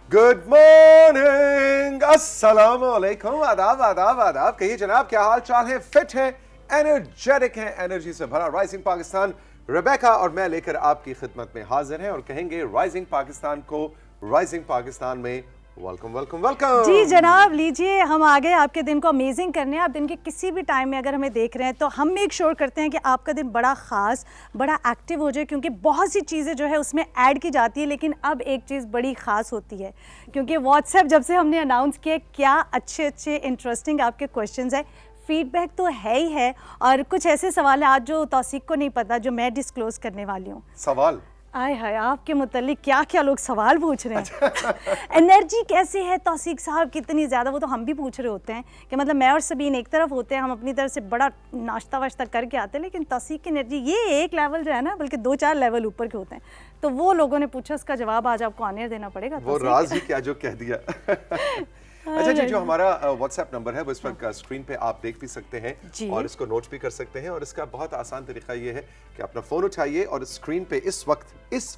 Good morning, अस्सलाम वालेकुम, आदाब आदाब आदाब। कहिए जनाब, क्या हाल चाल है? फिट है, एनर्जेटिक है, एनर्जी से भरा राइजिंग पाकिस्तान रेबेका और मैं लेकर आपकी खिदमत में हाजिर हैं और कहेंगे राइजिंग पाकिस्तान को राइजिंग पाकिस्तान में वेलकम वेलकम वेलकम। जी जनाब, लीजिए हम आ गए आपके दिन को अमेजिंग करने। आप दिन के किसी भी टाइम में अगर हमें देख रहे हैं तो हम मेक श्योर करते हैं कि आपका दिन बड़ा ख़ास, बड़ा एक्टिव हो जाए, क्योंकि बहुत सी चीज़ें जो है उसमें ऐड की जाती है। लेकिन अब एक चीज़ बड़ी ख़ास होती है, क्योंकि व्हाट्सएप जब से हमने अनाउंस किया, क्या अच्छे अच्छे इंटरेस्टिंग आपके क्वेश्चंस है, फीडबैक तो है ही है, और कुछ ऐसे सवाल हैं आज जो तौसीक को नहीं पता, जो मैं डिस्क्लोज करने वाली हूँ। सवाल आय हाय, आपके मुतालिक क्या क्या लोग सवाल पूछ रहे हैं। एनर्जी कैसे है तौसीक साहब, कितनी ज़्यादा, वो तो हम भी पूछ रहे होते हैं कि मतलब मैं और सबीन एक तरफ होते हैं, हम अपनी तरफ से बड़ा नाश्ता वाश्ता करके आते हैं, लेकिन तौसीक की एनर्जी ये एक लेवल जो है ना, बल्कि 2-4 लेवल ऊपर के होते हैं। तो वो लोगों ने पूछा, उसका जवाब आज आपको ऑनर देना पड़ेगा। वो राज ही क्या जो कह दिया। अच्छा जी, जो हमारा व्हाट्सएप नंबर है वो इस वक्त स्क्रीन पे आप देख भी सकते हैं और इसको नोट भी कर सकते हैं। और इसका बहुत आसान तरीका ये है कि अपना फ़ोन उठाइए और स्क्रीन पे इस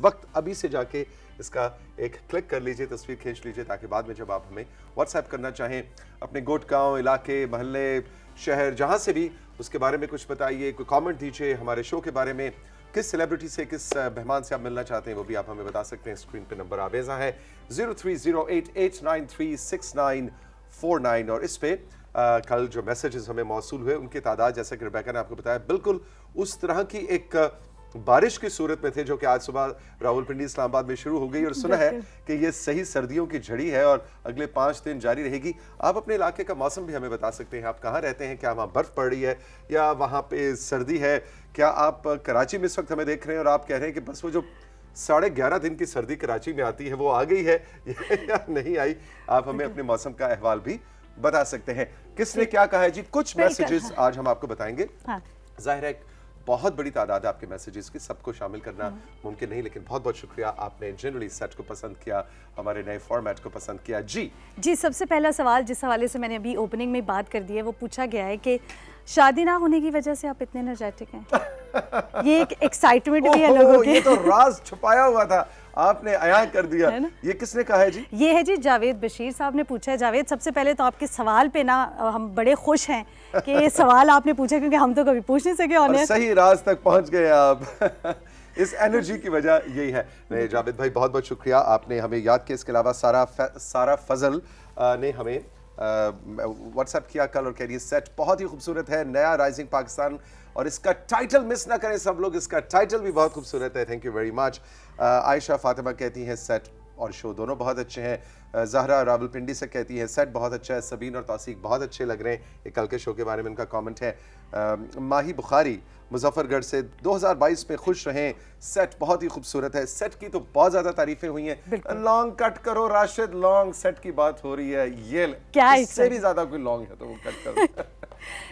वक्त अभी से जाके इसका एक क्लिक कर लीजिए, तस्वीर खींच लीजिए, ताकि बाद में जब आप हमें व्हाट्सएप करना चाहें अपने गोट गाँव, इलाके, मोहल्ले, शहर, जहाँ से भी, उसके बारे में कुछ बताइए, कोई कॉमेंट दीजिए हमारे शो के बारे में, किस सेलिब्रिटी से, किस मेहमान से आप मिलना चाहते हैं वो भी आप हमें बता सकते हैं। स्क्रीन पे नंबर आवेजा है 0308893649 और इस पे कल जो मैसेजेस हमें मौसूल हुए उनकी तादाद, जैसा कि रिबेका ने आपको बताया, बिल्कुल उस तरह की एक बारिश की सूरत में थे जो कि आज सुबह रावलपिंडी इस्लामाबाद में शुरू हो गई और सुना है कि ये सही सर्दियों की झड़ी है और अगले 5 दिन जारी रहेगी। आप अपने इलाके का मौसम भी हमें बता सकते हैं, आप कहाँ रहते हैं, क्या वहाँ बर्फ पड़ रही है या वहाँ पे सर्दी है? क्या आप कराची में इस वक्त हमें देख रहे हैं और आप कह रहे हैं कि बस वो जो 11.5 दिन की सर्दी कराची में आती है वो आ गई है या नहीं आई? आप हमें अपने मौसम का अहवाल भी बता सकते हैं। किसने क्या कहा है जी? कुछ मैसेजेस आज हम आपको बताएंगे। जाहिर है बहुत बड़ी तादाद है आपके मैसेजेस की, सबको शामिल करना मुमकिन नहीं, लेकिन बहुत बहुत शुक्रिया, आपने जनरली सेट को पसंद किया, हमारे नए फॉर्मेट को पसंद किया। जी सबसे पहला सवाल जिस हवाले से मैंने अभी ओपनिंग में बात कर दी है, वो पूछा गया है कि शादी ना होने की वजह से आप इतने एनर्जेटिक हैं। ये एक एक्साइटमेंट भी है लोगों के। ये तो राज छुपाया हुआ था, आपने अयां कर दिया। ये किसने कहा है जी? ये है जी जावेद बशीर साहब ने पूछा है। जावेद, सबसे पहले तो आपके सवाल पे ना हम बड़े खुश हैं कि ये सवाल आपने पूछा, क्योंकि हम तो कभी पूछ नहीं सके। और सही राज तक पहुंच गए आप। इस एनर्जी की वजह यही है। नहीं जावेद भाई, बहुत बहुत शुक्रिया, आपने हमें याद किया। इसके अलावा सारा फजल ने हमें व्हाट्सएप किया कल और कह रही है सेट बहुत ही खूबसूरत है, नया राइजिंग पाकिस्तान, और इसका टाइटल मिस ना करें सब लोग, इसका टाइटल भी बहुत खूबसूरत है। Thank you very much. Ayesha Fatima कहती हैं सेट और शो दोनों बहुत अच्छे हैं। जहरा रावलपिंडी से कहती है सेट बहुत अच्छा है, सबीन और तौसीक बहुत अच्छे लग रहे हैं। ये कल के शो के बारे में उनका कमेंट है। माही बुखारी मुजफ्फरगढ़ से 2022 में खुश रहें, सेट बहुत ही खूबसूरत है। सेट की तो बहुत ज्यादा तारीफें हुई हैं। लॉन्ग कट करो राशिद, लॉन्ग सेट की बात हो रही है, ये क्या इससे भी ज्यादा कोई लॉन्ग है तो वो कट करो।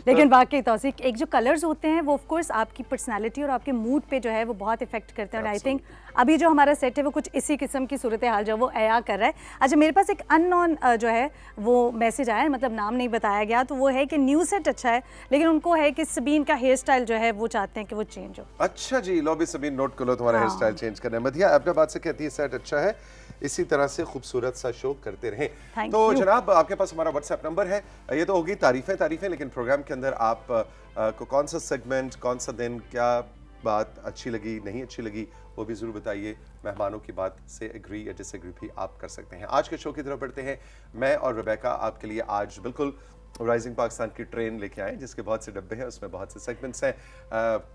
लेकिन वाकई तौसीक, एक जो कलर्स होते हैं वो ऑफ कोर्स आपकी पर्सनालिटी और आपके मूड पे जो है वो बहुत इफेक्ट करते हैं। और आई थिंक अभी जो हमारा सेट है वो कुछ इसी किस्म की सूरत हाल जो वो अया कर रहा है। अच्छा, मेरे पास एक अननोन जो है वो मैसेज आया है, मतलब नाम नहीं बताया गया, तो वो है कि न्यू सेट अच्छा है, लेकिन उनको है कि सबीन का हेयर स्टाइल जो है वो चाहते हैं कि वो चेंज हो। अच्छा जी, लो भी सबीन नोट कर लो, तुम्हारा हेयर स्टाइल चेंज करना है। मधिया अहमदाबाद से कहती है सेट अच्छा है, इसी तरह से खूबसूरत सा शो करते रहें। तो जनाब, आपके पास हमारा व्हाट्सएप नंबर है। ये तो होगी तारीफें, लेकिन प्रोग्राम के अंदर आप को कौन सा सेगमेंट, कौन सा दिन, क्या बात अच्छी लगी, नहीं अच्छी लगी, वो भी जरूर बताइए। मेहमानों की बात से एग्री या डिसएग्री भी आप कर सकते हैं। आज के शो की तरफ बढ़ते हैं। मैं और रेबेका आपके लिए आज बिल्कुल राइजिंग पाकिस्तान की ट्रेन लेके आए, जिसके बहुत से डब्बे हैं, उसमें बहुत से सेगमेंट्स हैं।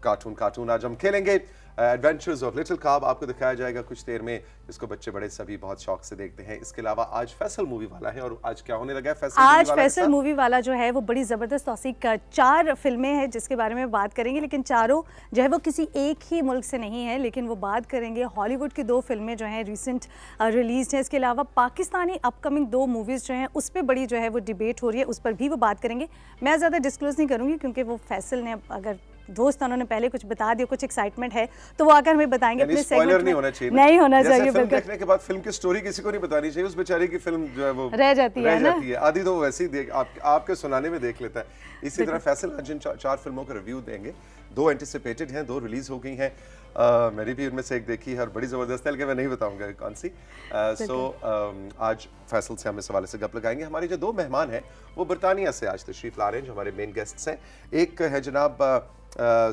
कार्टून आज हम खेलेंगे। एडवेंचर्स ऑफ लिटिल काब आपको दिखाया जाएगा कुछ देर में, जिसको बच्चे बड़े सभी बहुत शौक से देखते हैं। इसके अलावा आज फैसल मूवी वाला है, और आज क्या होने लगा है? आज फैसल मूवी वाला जो है वो बड़ी ज़बरदस्त तौसीक का 4 फिल्में हैं जिसके बारे में बात करेंगे, लेकिन चारों जो है वो किसी एक ही मुल्क से नहीं है, लेकिन वो बात करेंगे हॉलीवुड की 2 फिल्में जो हैं रिसेंट रिलीज हैं। इसके अलावा पाकिस्तानी अपकमिंग 2 मूवीज़ जो हैं उस पर बड़ी जो है वो डिबेट हो रही है, उस पर भी वो बात करेंगे। मैं ज़्यादा डिस्क्लोज नहीं करूँगी क्योंकि वो फैसल ने अगर दोस्त उन्होंने पहले कुछ बता दिया, कुछ एक्साइटमेंट है तो वो आकर हमें बताएंगे अपने स्पॉइलर सेगमेंट नहीं में। होना चाहिए, नहीं होना चाहिए फिल्म बिल्कुल। देखने के बाद फिल्म की स्टोरी किसी को नहीं बतानी चाहिए, उस बेचारे की फिल्म जो है वो रह जाती है ना। आधी तो वैसे ही आपके सुनाने में देख लेता है। इसी तरह फैसल आज जिन 4 फिल्मों का रिव्यू देंगे, 2 एंटिसिपेटेड हैं, 2 रिलीज हो गई हैं। मैंने भी उनमें से एक देखी है और बड़ी जबरदस्त है, लेकिन मैं नहीं बताऊंगा कौन सी। आज फैसल से हम इस हवाले से गप लगाएंगे। हमारे जो 2 मेहमान हैं वो बरतानिया से आज तशरीफ ला रहे हैं, जो हमारे मेन गेस्ट्स हैं। एक है जनाब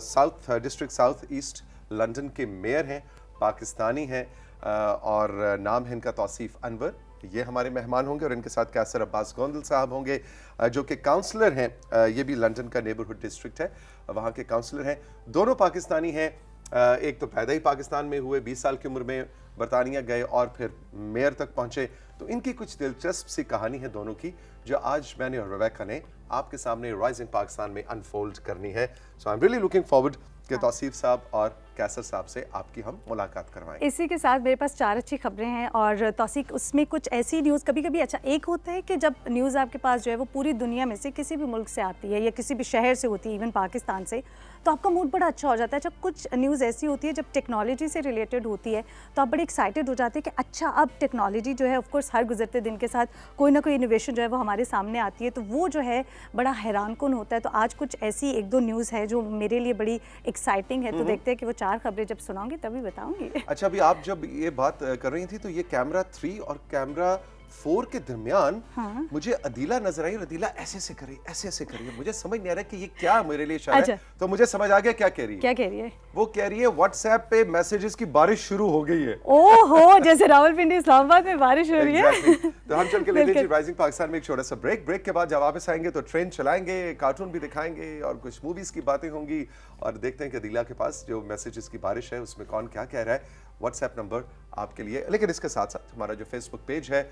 south district south east London के मेयर हैं, पाकिस्तानी हैं, और नाम है इनका तौसीफ अनवर। ये हमारे मेहमान होंगे और इनके साथ कैसर अब्बास गोंदल साहब होंगे, जो कि काउंसलर हैं। ये भी लंदन का नेबरहुड डिस्ट्रिक्ट है, वहाँ के काउंसलर हैं। दोनों पाकिस्तानी हैं। एक तो पैदा ही पाकिस्तान में हुए, 20 साल की उम्र में बरतानिया गए और फिर मेयर तक पहुंचे। तो इनकी कुछ दिलचस्प सी कहानी है दोनों की, जो आज मैंने और रेबेका ने आपके सामने राइजिंग पाकिस्तान में अनफोल्ड करनी है। So I am really looking forward कि तौसीफ साहब और कैसर साहब से आपकी हम मुलाकात करवाएं। इसी के साथ मेरे पास 4 अच्छी खबरें हैं और तौसीफ उसमें कुछ ऐसी न्यूज़ कभी कभी अच्छा एक होता है कि जब न्यूज़ आपके पास जो है वो पूरी दुनिया में से किसी भी मुल्क से आती है या किसी भी शहर से होती है, इवन पाकिस्तान से, तो आपका मूड बड़ा अच्छा हो जाता है। जब कुछ न्यूज़ ऐसी होती है जब टेक्नोलॉजी से रिलेटेड होती है तो आप बड़े एक्साइटेड हो जाते हैं कि अच्छा अब टेक्नोलॉजी जो है ऑफकोर्स हर गुजरते दिन के साथ कोई ना कोई इनोवेशन जो है वो हमारे सामने आती है, तो वो जो है बड़ा हैरानकुन होता है। तो आज कुछ ऐसी 1-2 न्यूज़ है जो मेरे लिए बड़ी एक्साइटिंग है, तो देखते हैं कि वो 4 खबरें जब सुनाऊंगी तभी बताऊंगी। अच्छा, अभी आप जब ये बात कर रही थी तो ये कैमरा 3 और कैमरा 4 के दरमियान मुझे अदीला नजर आई और अदीला ऐसे ऐसे करी। मुझे समझ नहीं आ रहा कि ये क्या मेरे लिए इशारा है। तो मुझे समझ आ गया क्या कह रही है। क्या कह रही है? वो कह रही है व्हाट्सएप पे मैसेजेस की बारिश शुरू हो गई है। ओहो, जैसे रावलपिंडी इस्लामाबाद में बारिश हो रही है। तो हम चल के लेते हैं राइजिंग पाकिस्तान में एक छोटा सा ब्रेक के बाद जब वापस आएंगे तो ट्रेन चलाएंगे, कार्टून भी दिखाएंगे और कुछ मूवीज की बातें होंगी, और देखते हैं कि अदीला के पास जो मैसेजेस की बारिश है उसमें कौन क्या कह रहा है। व्हाट्सएप नंबर आपके लिए, लेकिन इसके साथ साथ हमारा जो फेसबुक पेज है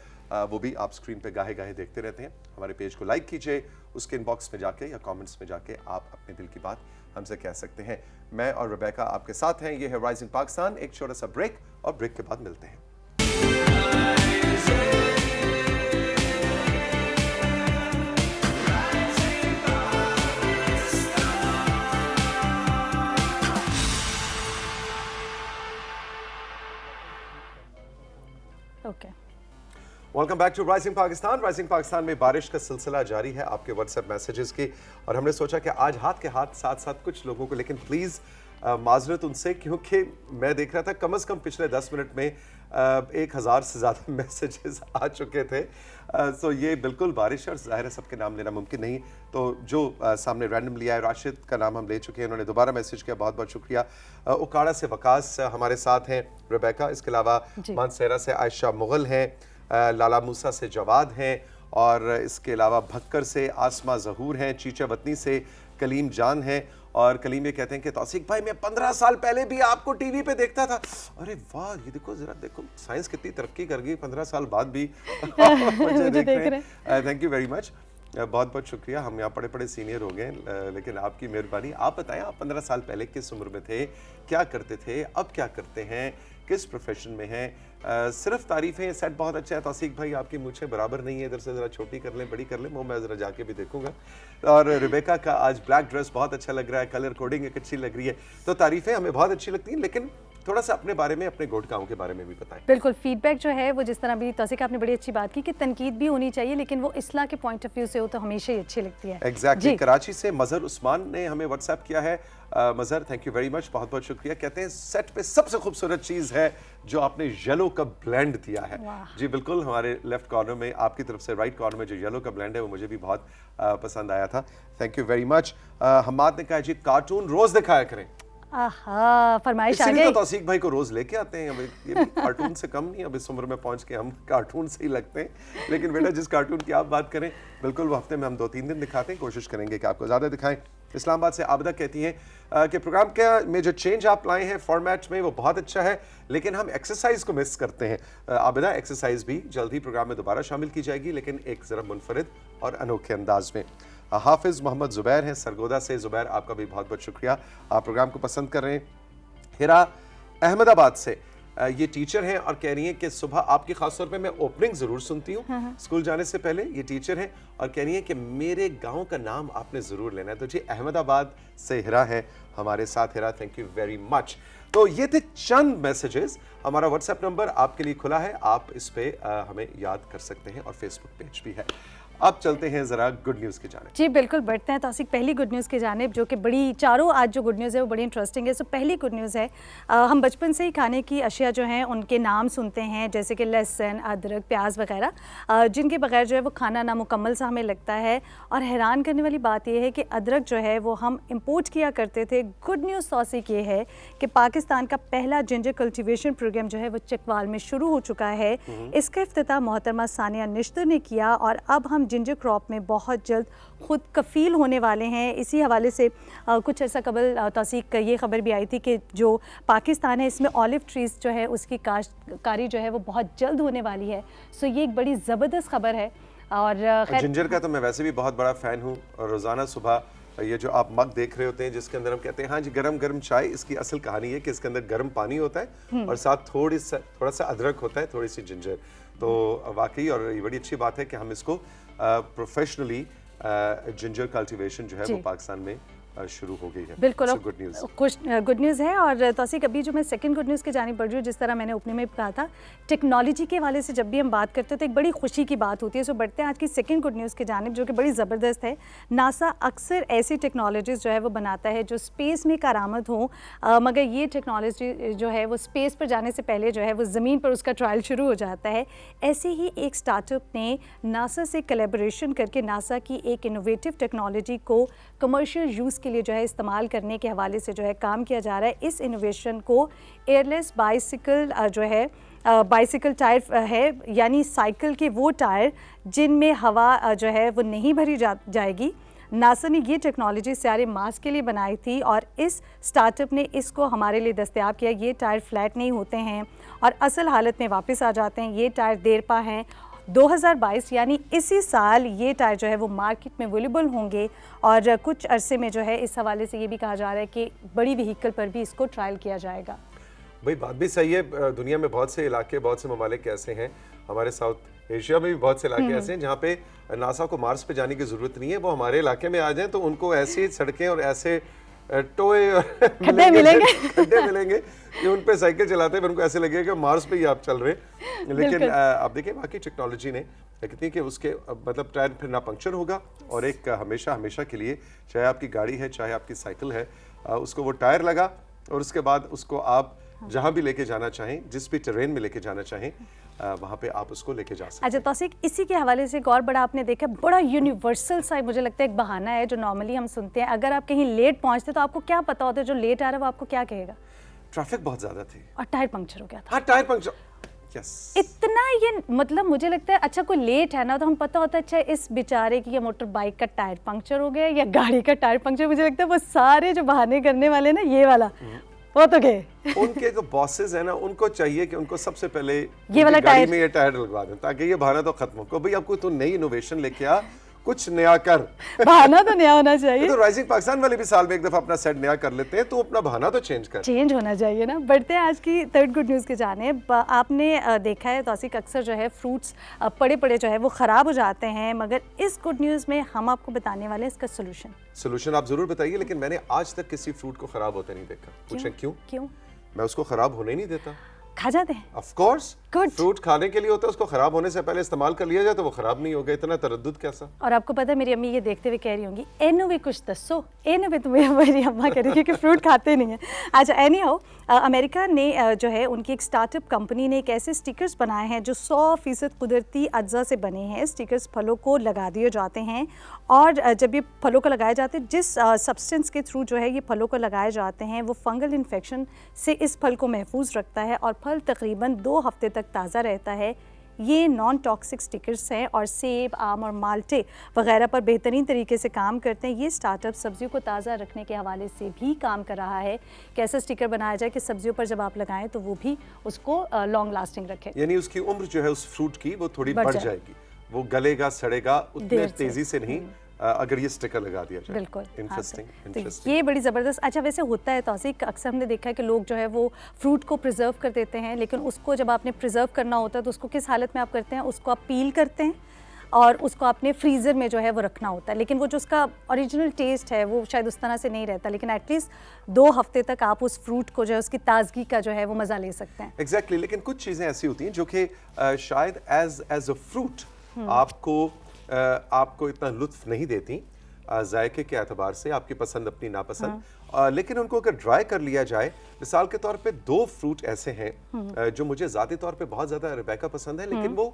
वो भी आप स्क्रीन पे गाहे गाहे देखते रहते हैं। हमारे पेज को लाइक कीजिए, उसके इनबॉक्स में जाके या कमेंट्स में जाके आप अपने दिल की बात हमसे कह सकते हैं। मैं और रेबेका आपके साथ हैं। ये है राइजिंग पाकिस्तान। एक छोटा सा ब्रेक और ब्रेक के बाद मिलते हैं। Okay, welcome back to Rising Pakistan. Rising Pakistan में बारिश का सिलसिला जारी है आपके व्हाट्सएप मैसेजेस की, और हमने सोचा कि आज हाथ के हाथ साथ साथ कुछ लोगों को, लेकिन प्लीज़ माजरत उनसे, क्योंकि मैं देख रहा था कम से कम पिछले 10 मिनट में 1000 से ज़्यादा मैसेजेस आ चुके थे। सो ये बिल्कुल बारिश है और ज़ाहिर है सबके नाम लेना मुमकिन नहीं, तो जो सामने रैंडमली आए, राशिद का नाम हम ले चुके हैं, उन्होंने दोबारा मैसेज किया, बहुत बहुत शुक्रिया। उकाड़ा से वकास हमारे साथ हैं, रेबेका, इसके अलावा मानसेरा से आयशा मुगल हैं, लाला मूसा से जवाद हैं, और इसके अलावा भक्कर से आसमा जहूर हैं, चीचा वतनी से कलीम जान हैं, और कलीम ये कहते हैं कि तौसीफ भाई मैं 15 साल पहले भी आपको टीवी पे देखता था। अरे वाह, ये देखो जरा, देखो साइंस कितनी तरक्की कर गई, 15 साल बाद भी मुझे देख रहे हैं। थैंक यू वेरी मच, बहुत बहुत शुक्रिया। हम यहाँ बड़े बड़े सीनियर हो गए, लेकिन आपकी मेहरबानी। आप बताएं, आप 15 साल पहले किस उम्र में थे, क्या करते थे, अब क्या करते हैं, किस प्रोफेशन में हैं? सिर्फ तारीफें, सेट बहुत अच्छा है तौसीफ भाई, आपकी मूछें बराबर नहीं है, इधर से ज़रा छोटी कर लें, बड़ी कर लें, वो मैं ज़रा जाके भी देखूंगा। और रेबेका का आज ब्लैक ड्रेस बहुत अच्छा लग रहा है, कलर कोडिंग एक अच्छी लग रही है। तो तारीफें हमें बहुत अच्छी लगती हैं, लेकिन थोड़ा सा अपने बारे में, अपने गोडगांव के बारे में भी बताएं। बिल्कुल, फीडबैक जो है वो जिस तरह भी तौसीफ आपने बड़ी अच्छी बात की कि तनकीद भी होनी चाहिए, लेकिन वो इस्लाह के पॉइंट ऑफ व्यू से हो तो हमेशा ही अच्छी लगती है। एग्जैक्टली। कराची से मजहर उस्मान ने हमें व्हाट्सएप किया है। मजहर, थैंक यू वेरी मच, बहुत बहुत शुक्रिया। कहते हैं सेट पे सबसे खूबसूरत चीज़ है जो आपने येलो का ब्लेंड दिया है। जी बिल्कुल, हमारे लेफ्ट कॉर्नर में, आपकी तरफ से राइट कॉर्नर में जो येलो का ब्लेंड है वो मुझे भी बहुत पसंद आया था। Thank you very much. Hamad ने कहा जी कार्टून रोज दिखाया करें। आहा, फरमाइश आ गई। तो तौसीफ भाई को रोज लेके आते हैं, ये भी कार्टून से कम नहीं, अब इस उम्र में पहुंच के हम कार्टून से ही लगते हैं। लेकिन बेटा, जिस कार्टून की आप बात करें, बिल्कुल वो हफ्ते में हम 2-3 दिन दिखाते हैं, कोशिश करेंगे कि आपको ज़्यादा दिखाएं। इस्लामाबाद से आबदा कहती हैं कि प्रोग्राम के में जो चेंज आप लाए हैं फॉर्मेट में वो बहुत अच्छा है, लेकिन हम एक्सरसाइज को मिस करते हैं। आबदा, एक्सरसाइज भी जल्द ही प्रोग्राम में दोबारा शामिल की जाएगी, लेकिन एक ज़रा मुनफरिद और अनोखे अंदाज में। हाफिज़ मोहम्मद ज़ुबैर हैं सरगोदा से। ज़ुबैर, आपका भी बहुत बहुत शुक्रिया, आप प्रोग्राम को पसंद कर रहे हैं। हिरा अहमदाबाद से ये टीचर हैं और कह रही हैं कि सुबह आपकी खासतौर पे मैं ओपनिंग ज़रूर सुनती हूँ स्कूल जाने से पहले। ये टीचर हैं और कह रही हैं कि मेरे गांव का नाम आपने ज़रूर लेना है। तो जी अहमदाबाद से हिरा है हमारे साथ Hera, thank you very much. तो ये थे चंद मैसेजेस। हमारा व्हाट्सएप नंबर आपके लिए खुला है, आप इस पे हमें याद कर सकते हैं और फेसबुक पेज भी है। अब चलते हैं जरा गुड न्यूज़ की जानिब। जी बिल्कुल, बढ़ते हैं तौसीक पहली गुड न्यूज़ की जानिब, जो कि बड़ी चारों आज जो गुड न्यूज़ है वो बड़ी इंटरेस्टिंग है। सो पहली गुड न्यूज़ है, हम बचपन से ही खाने की अशिया जो हैं उनके नाम सुनते हैं, जैसे कि लहसुन, अदरक, प्याज वगैरह, जिनके बगैर जो है वो खाना नामुकम्मल सा हमें लगता है। और हैरान करने वाली बात यह है कि अदरक जो है वो हम इम्पोर्ट किया करते थे। गुड न्यूज़ तौसीक ये है कि पाकिस्तान का पहला जिंजर कल्टिवेशन प्रोग्राम जो है वो चकवाल में शुरू हो चुका है। इसका इफ्तिताह मोहतरमा सानिया निश्तर ने किया और अब हम जिंजर क्रॉप में बहुत जल्द खुद कफ़ील होने वाले हैं। इसी हवाले से कुछ अर्सा कबल तौसीक ये खबर भी आई थी कि जो पाकिस्तान है इसमें ऑलिव ट्रीज़ जो है उसकी काश्तकारी जो है वो बहुत जल्द होने वाली है। सो ये एक बड़ी ज़बरदस्त खबर है। और जिंजर का तो मैं वैसे भी बहुत बड़ा फ़ैन हूँ, और रोज़ाना सुबह ये जो आप मग देख रहे होते हैं जिसके अंदर हम कहते हैं हाँ जी गरम गरम चाय, इसकी असल कहानी है कि इसके अंदर गर्म पानी होता है और साथ थोड़ा सा अदरक होता है, थोड़ी सी जिंजर। तो वाकई और ये बड़ी अच्छी बात है कि हम इसको प्रोफेशनली जिंजर कल्टीवेशन जो है वो पाकिस्तान में शुरू हो गई है। बिल्कुल, गुड न्यूज़, कुछ गुड न्यूज़ है। और तौसीक अभी जो मैं सेकंड गुड न्यूज़ की जानिब बढ़ रही हूँ, जिस तरह मैंने ओपनिंग में कहा था, टेक्नोलॉजी के हवाले से जब भी हम बात करते हैं तो एक बड़ी खुशी की बात होती है। सो बढ़ते हैं आज की सेकंड गुड न्यूज़ की जानिब, जो कि बड़ी ज़बरदस्त है। नासा अक्सर ऐसी टेक्नोलॉजीज़ जो है वो बनाता है जो स्पेस में कारआमद हों, मगर ये टेक्नोलॉजी जो है वो स्पेस पर जाने से पहले जो है वो ज़मीन पर उसका ट्रायल शुरू हो जाता है। ऐसे ही एक स्टार्टअप ने नासा से कोलैबोरेशन करके नासा की एक इनोवेटिव टेक्नोलॉजी को कमर्शियल यूज़ के लिए जो है इस्तेमाल करने के हवाले से जो है काम किया जा रहा है। इस इनोवेशन को एयरलेस बाइसिकल जो है बाइसिकल टायर है, यानी साइकिल के वो टायर जिनमें हवा जो है वो नहीं भरी जाएगी। नासा ने ये टेक्नोलॉजी सियारे मार्स के लिए बनाई थी और इस स्टार्टअप ने इसको हमारे लिए दस्तयाब किया। ये टायर फ्लैट नहीं होते हैं और असल हालत में वापस आ जाते हैं। ये टायर देरपा हैं। 2022 यानी इसी साल ये टायर जो है वो मार्केट में अवेलेबल होंगे और कुछ अरसे में जो है इस हवाले से ये भी कहा जा रहा है कि बड़ी व्हीकल पर भी इसको ट्रायल किया जाएगा। भाई बात भी सही है। दुनिया में बहुत से इलाके, बहुत से ममालिक ऐसे हैं, हमारे साउथ एशिया में भी बहुत से इलाके ऐसे हैं जहाँ पे नासा को मार्स पे जाने की जरूरत नहीं है। वो हमारे इलाके में आ जाएं तो उनको ऐसी सड़कें और ऐसे टोए और खड्डे मिलेंगे कि उन पे साइकिल चलाते हैं, उनको ऐसे लगेगा कि मार्स पे ही आप चल रहे हैं। लेकिन आप देखिए बाकी टेक्नोलॉजी ने कहती है कि उसके मतलब टायर फिर ना पंक्चर होगा और एक हमेशा के लिए, चाहे आपकी गाड़ी है चाहे आपकी साइकिल है, उसको वो टायर लगा और उसके बाद उसको आप जहां भी लेके जाना चाहें, जिस भी टेरेन में लेके जाना चाहें, वहां पे आप उसको लेके जा सकते हैं। अच्छा तौसीक, इसी के हवाले से एक और बड़ा आपने देखा, बड़ा यूनिवर्सल सा मुझे लगता है एक बहाना है जो नॉर्मली हम सुनते हैं। अगर आप कहीं लेट पहुंचते तो आपको क्या पता होता है जो लेट आ रहा है वो आपको क्या कहेगा? ट्रैफिक बहुत ज्यादा थी और टायर पंक्चर हो गया था। हाँ, टायर पंक्चर, यस। इतना ये मतलब मुझे लगता है अच्छा कोई लेट है ना तो हम पता होता है अच्छा इस बेचारे की या मोटर बाइक का टायर पंक्चर हो गया या गाड़ी का टायर पंक्चर। मुझे लगता है वो सारे जो बहाने करने वाले ना ये वाला वो तो गए। उनके जो बॉसेस हैं ना उनको चाहिए कि उनको सबसे पहले ये वाला गाड़ी में ये टायर लगवा दें ताकि ये बहाना तो खत्म हो। भाई आपको तो नई इनोवेशन लेके आ, कुछ नया कर। बहाना तो नया होना चाहिए। तो राइजिंग पाकिस्तान वाले भी साल में एक दफा अपना सेट नया कर लेते हैं, तो अपना बहाना तो चेंज होना चाहिए ना। बढ़ते हैं आज की थर्ड गुड न्यूज़ के जानिब। आपने देखा है तौसीक अक्सर जो है फ्रूट्स पड़े जो है वो ख़राब हो जाते हैं, मगर इस गुड न्यूज़ में हम आपको बताने वाले हैं इसका सोल्यूशन। आप जरूर बताइए, लेकिन मैंने आज तक किसी फ्रूट को खराब होते नहीं देखा। पूछें क्यों? मैं उसको खराब होने नहीं देता। खा जाते हैं। ऑफ कोर्स, फ्रूट खाने के लिए होता है, उसको खराब होने से पहले इस्तेमाल कर लिया जाए तो वो खराब नहीं होगा। इतना तरद्दुद कैसा? और आपको पता है मेरी अम्मी ये देखते हुए कह रही होंगी एनु भी कुछ दसो, एनु भी तुम्हें मेरी अम्मा कह रही है क्योंकि फ्रूट खाते नहीं है। अच्छा एनी हाउ, अमेरिका ने जो है उनकी एक स्टार्टअप कंपनी ने एक ऐसे स्टिकर्स बनाए हैं जो 100% कुदरती अज्जा से बने हैं। स्टिकर्स फलों को लगा दिए जाते हैं और जब ये फलों को लगाए जाते हैं, जिस सब्सटेंस के थ्रू जो है ये फलों को लगाए जाते हैं वो फंगल इन्फेक्शन से इस फल को महफूज रखता है और फल तकरीबन 2 हफ्ते तक ताज़ा रहता है। ये नॉन टॉक्सिक स्टिकर्स हैं और सेब, आम और माल्टे वगैरह पर बेहतरीन तरीके से काम करते हैं। ये स्टार्टअप सब्जियों को ताज़ा रखने के हवाले से भी काम कर रहा है कि ऐसा स्टिकर बनाया जाए कि सब्जियों पर जब आप लगाएं तो वो भी उसको लॉन्ग लास्टिंग रखे, यानी उसकी उम्र जो है उस फ्रूट की वो थोड़ी बढ़ जाएगी, वो गलेगा सड़ेगा उतने तेजी से नहीं अगर ये स्टिकर लगा दिया जाए। बिल्कुल इंटरेस्टिंग। तो ये बड़ी ज़बरदस्त। अच्छा वैसे होता है तौसीक, अक्सर हमने देखा है कि लोग जो है वो फ्रूट को प्रिजर्व कर देते हैं, लेकिन उसको जब आपने प्रिजर्व करना होता है तो उसको किस हालत में आप करते हैं? उसको आप पील करते हैं और उसको आपने फ्रीज़र में जो है वो रखना होता है, लेकिन वो जो उसका ओरिजिनल टेस्ट है वो शायद उस तरह से नहीं रहता, लेकिन एटलीस्ट 2 हफ्ते तक आप उस फ्रूट को जो है उसकी ताजगी का जो है वो मज़ा ले सकते हैं। एग्जैक्टली लेकिन कुछ चीज़ें ऐसी होती हैं जो कि शायद एज अ फ्रूट आपको इतना लुत्फ नहीं देती जायके के एतबार से, आपकी पसंद अपनी नापसंद, लेकिन उनको अगर ड्राई कर लिया जाए, मिसाल के तौर पे 2 फ्रूट ऐसे हैं जो मुझे ज़ाती तौर पे बहुत ज़्यादा रेबेका पसंद है, लेकिन वो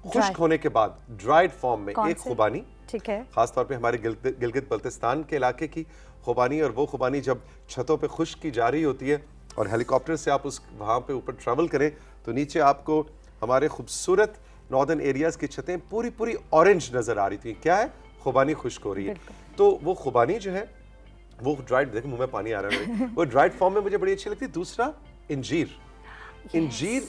खुश्क होने के बाद ड्राइड फॉर्म में, एक खुबानी, ठीक है, खास तौर पे हमारे गिलगित बल्तिस्तान के इलाके की खुबानी, और वो खुबानी जब छतों पे खुश्क की जा रही होती है और हेलीकॉप्टर से आप उस वहाँ पे ऊपर ट्रैवल करें तो नीचे आपको हमारे खूबसूरत नॉर्दर्न एरियाज की छतें पूरी पूरी ऑरेंज नजर आ रही थी। क्या है? खुबानी खुश्क हो रही है। तो वो खुबानी जो है वो ड्राइड, देखो मुंह में पानी आ रहा है मेरे, वो ड्राइड फॉर्म में मुझे बड़ी अच्छी लगती है। दूसरा इंजीर, इंजीर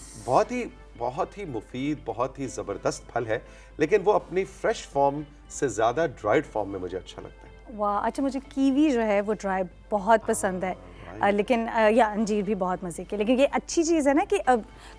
बहुत ही मुफीद, बहुत ही ज़बरदस्त फल है, लेकिन वो अपनी फ्रेश फॉर्म से ज़्यादा ड्राइड फॉर्म में मुझे अच्छा लगता है। वाह, अच्छा, मुझे कीवी जो है वो ड्राई बहुत पसंद है, लेकिन या अंजीर भी बहुत मज़े के, लेकिन ये अच्छी चीज़ है ना कि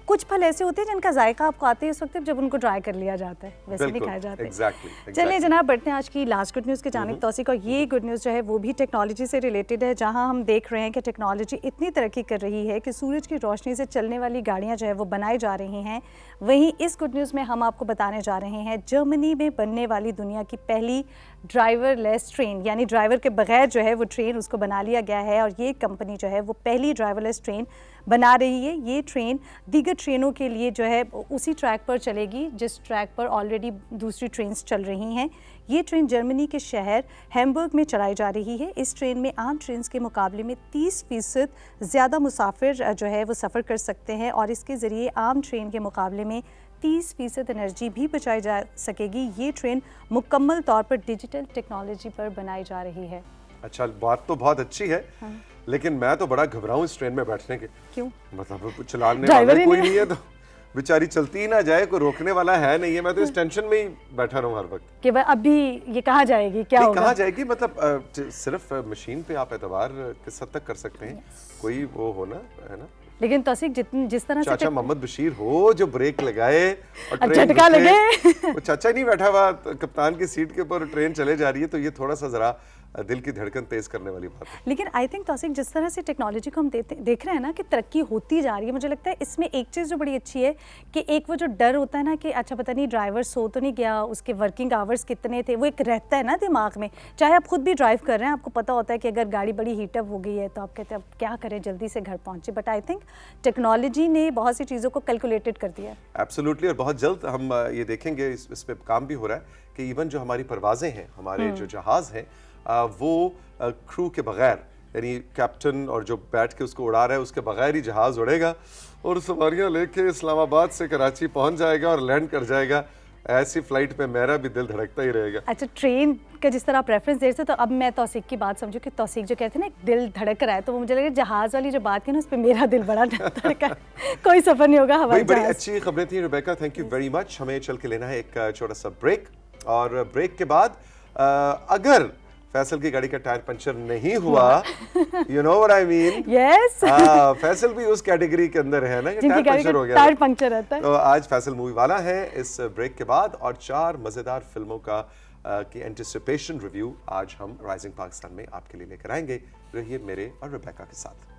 कुछ फल ऐसे होते हैं जिनका जायका आपको आते हैं इस वक्त जब उनको ड्राई कर लिया जाता है, वैसे नहीं खाए जाते। exactly. चलिए जनाब, बढ़ते हैं आज की लास्ट गुड न्यूज़ की जानिब तौसीक, और ये गुड न्यूज़ जो है वो भी टेक्नोलॉजी से रिलेटेड है, जहाँ हम देख रहे हैं कि टेक्नोलॉजी इतनी तरक्की कर रही है कि सूरज की रोशनी से चलने वाली गाड़ियाँ जो है वो बनाई जा रही हैं। वहीं इस गुड न्यूज़ में हम आपको बताने जा रहे हैं जर्मनी में बनने वाली दुनिया की पहली ड्राइवरलेस ट्रेन, यानी ड्राइवर के बगैर जो है वो ट्रेन उसको बना लिया गया है, और ये कंपनी जो है वो पहली ड्राइवरलेस ट्रेन बना रही है। ये ट्रेन दीगर ट्रेनों के लिए जो है उसी ट्रैक पर चलेगी जिस ट्रैक पर ऑलरेडी दूसरी ट्रेन्स चल रही हैं। ये ट्रेन जर्मनी के शहर हैम्बर्ग में चलाई जा रही है। इस ट्रेन में आम ट्रेन्स के मुकाबले में 30% ज़्यादा मुसाफिर जो है वो सफ़र कर सकते हैं, और इसके ज़रिए आम ट्रेन के मुकाबले में 30% एनर्जी भी बचाई जा सकेगी। ये ट्रेन मुकम्मल तौर पर डिजिटल टेक्नोलॉजी पर बनाई जा रही है। अच्छा, बात तो बहुत अच्छी है, लेकिन मैं तो बड़ा घबराऊं इस ट्रेन में बैठने के। क्यों? मतलब चलाने वाला कोई नहीं है तो बेचारी चलती ही ना जाए, कोई रोकने वाला है नहीं है, मैं तो इस टेंशन में ही बैठा रहूं हर वक्त कि अभी ये कहाँ जाएगी, क्या होगा? कहाँ जाएगी, मतलब सिर्फ मशीन पे आप एतबार किस हद तक कर सकते हैं, कोई वो हो ना, है ना। लेकिन तौसीक जिस तरह से चाचा मोहम्मद बशीर हो जो ब्रेक लगाए और ट्रेन झटका लगे, वो चाचा नहीं बैठा हुआ कप्तान की सीट के ऊपर, ट्रेन चले जा रही है, तो ये थोड़ा सा जरा दिल की धड़कन तेज करने वाली बात है। लेकिन आई थिंक तौसीक जिस तरह से टेक्नोलॉजी को हम देख रहे हैं ना कि तरक्की होती जा रही है, मुझे लगता है इसमें एक चीज़ जो बड़ी अच्छी है कि एक वो जो डर होता है ना कि अच्छा पता नहीं ड्राइवर सो तो नहीं गया, उसके वर्किंग आवर्स कितने थे, वो एक रहता है ना दिमाग में। चाहे आप खुद भी ड्राइव कर रहे हैं, आपको पता होता है कि अगर गाड़ी बड़ी हीटअप हो गई है तो आप कहते हैं अब क्या करें, जल्दी से घर पहुँचे। बट आई थिंक टेक्नोलॉजी ने बहुत सी चीज़ों को कैलकुलेटेड कर दिया है। एब्सोल्युटली, और बहुत जल्द हम ये देखेंगे, इस पे काम भी हो रहा है कि इवन जो हमारी परवाजें हैं, हमारे जो जहाज़ हैं, वो क्रू के बगैर, यानी कैप्टन और जो बैठ के उसको उड़ा रहा है उसके बगैर ही जहाज़ उड़ेगा और सवारियां लेके इस्लामाबाद से कराची पहुंच जाएगा और लैंड कर जाएगा। ऐसी फ्लाइट पे मेरा भी दिल धड़कता ही रहेगा। अच्छा, ट्रेन का जिस तरह आप रेफरेंस दे रहे थे, तो अब मैं तौसीक की बात समझूं कि तौसीक जो कहते हैं ना दिल धड़क रहा है, तो मुझे लगा जहाज़ वाली जो बात की ना उस पर मेरा दिल बड़ा धड़का। कोई सफ़र नहीं होगा हवाई जहाज़। बड़ी अच्छी खबरें थी Rebecca, thank you very much. हमें चल के लेना है एक छोटा सा ब्रेक, और ब्रेक के बाद अगर फैसल की गाड़ी का टायर पंचर नहीं हुआ, you know what I mean, yes, Faisal भी उस कैटेगरी के अंदर है ना कि जिनकी टायर पंचर हो गया, टायर पंचर रहता है। तो आज फैसल मूवी वाला है इस ब्रेक के बाद, और 4 मजेदार फिल्मों का की एंटिसिपेशन रिव्यू आज हम राइजिंग पाकिस्तान में आपके लिए लेकर आएंगे। रहिए मेरे और रेबेका के साथ।